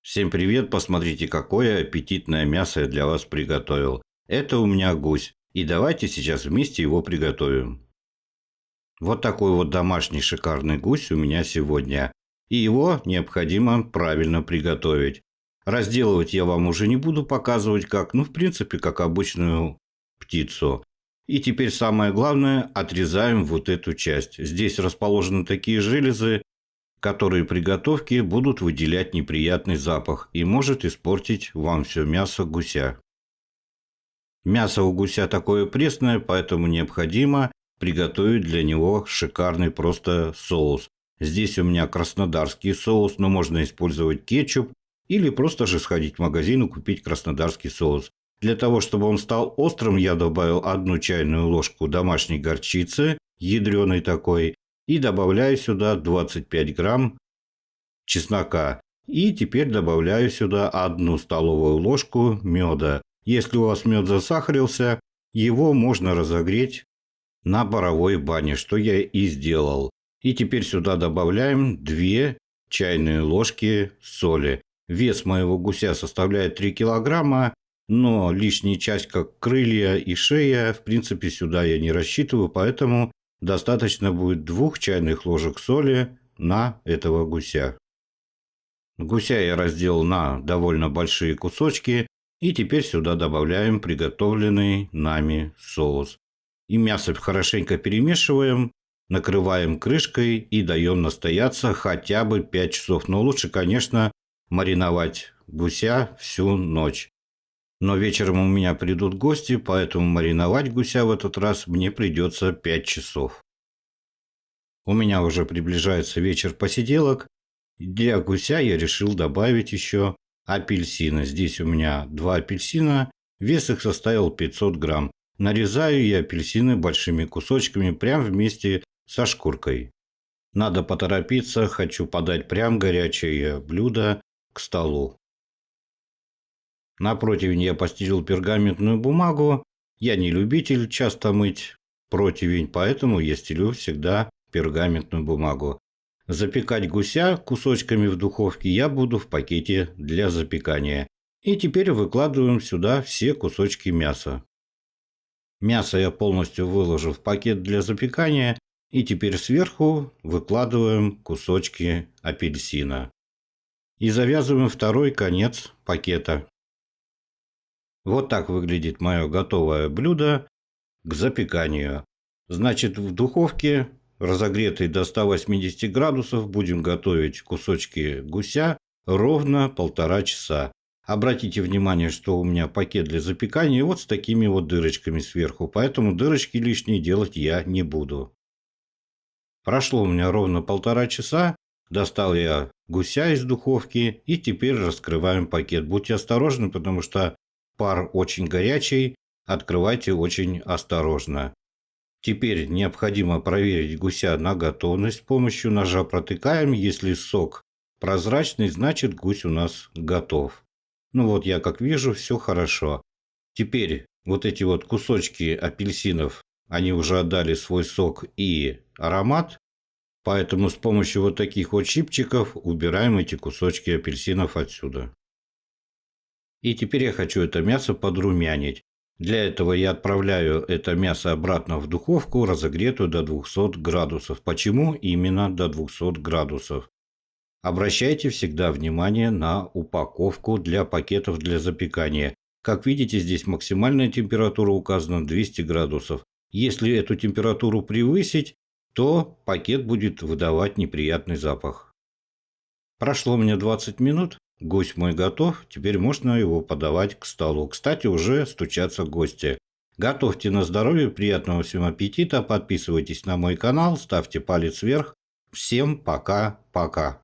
Всем привет! Посмотрите, какое аппетитное мясо я для вас приготовил. Это у меня гусь. И давайте сейчас вместе его приготовим. Вот такой вот домашний шикарный гусь у меня сегодня. И его необходимо правильно приготовить. Разделывать я вам уже не буду показывать как, в принципе, как обычную птицу. И теперь самое главное, отрезаем вот эту часть. Здесь расположены такие железы, которые при готовке будут выделять неприятный запах и может испортить вам все мясо гуся. Мясо у гуся такое пресное, поэтому необходимо приготовить для него шикарный просто соус. Здесь у меня краснодарский соус, но можно использовать кетчуп или просто же сходить в магазин и купить краснодарский соус. Для того, чтобы он стал острым, я добавил 1 чайную ложку домашней горчицы, ядреной такой, и добавляю сюда 25 грамм чеснока. И теперь добавляю сюда 1 столовую ложку меда. Если у вас мед засахарился, его можно разогреть на паровой бане, что я и сделал. И теперь сюда добавляем 2 чайные ложки соли. Вес моего гуся составляет 3 килограмма, но лишняя часть, как крылья и шея, в принципе, сюда я не рассчитываю, поэтому достаточно будет 2 чайных ложек соли на этого гуся. Гуся я разделал на довольно большие кусочки, и теперь сюда добавляем приготовленный нами соус. И мясо хорошенько перемешиваем, накрываем крышкой и даем настояться хотя бы 5 часов. Но лучше, конечно, мариновать гуся всю ночь. Но вечером у меня придут гости, поэтому мариновать гуся в этот раз мне придется 5 часов. У меня уже приближается вечер посиделок. Для гуся я решил добавить еще апельсины. Здесь у меня 2 апельсина, вес их составил 500 грамм. Нарезаю я апельсины большими кусочками прямо вместе со шкуркой. Надо поторопиться, хочу подать прям горячее блюдо к столу. На противень я постелил пергаментную бумагу. Я не любитель часто мыть противень, поэтому я стелю всегда пергаментную бумагу. Запекать гуся кусочками в духовке я буду в пакете для запекания. И теперь выкладываем сюда все кусочки мяса. Мясо я полностью выложу в пакет для запекания. И теперь сверху выкладываем кусочки апельсина. И завязываем второй конец пакета. Вот так выглядит мое готовое блюдо к запеканию. Значит, в духовке, разогретой до 180 градусов, будем готовить кусочки гуся ровно 1,5 часа. Обратите внимание, что у меня пакет для запекания вот с такими вот дырочками сверху, поэтому дырочки лишние делать я не буду. Прошло у меня ровно 1,5 часа. Достал я гуся из духовки и теперь раскрываем пакет. Будьте осторожны, потому что пар очень горячий, открывайте очень осторожно. Теперь необходимо проверить гуся на готовность. С помощью ножа протыкаем. Если сок прозрачный, значит гусь у нас готов. Вот я как вижу, все хорошо. Теперь вот эти вот кусочки апельсинов, они уже отдали свой сок и аромат. Поэтому с помощью вот таких вот щипчиков убираем эти кусочки апельсинов отсюда. И теперь я хочу это мясо подрумянить. Для этого я отправляю это мясо обратно в духовку, разогретую до 200 градусов. Почему именно до 200 градусов? Обращайте всегда внимание на упаковку для пакетов для запекания. Как видите, здесь максимальная температура указана 200 градусов. Если эту температуру превысить, то пакет будет выдавать неприятный запах. Прошло мне 20 минут. Гусь мой готов, теперь можно его подавать к столу. Кстати, уже стучатся гости. Готовьте на здоровье, приятного всем аппетита, подписывайтесь на мой канал, ставьте палец вверх. Всем пока-пока.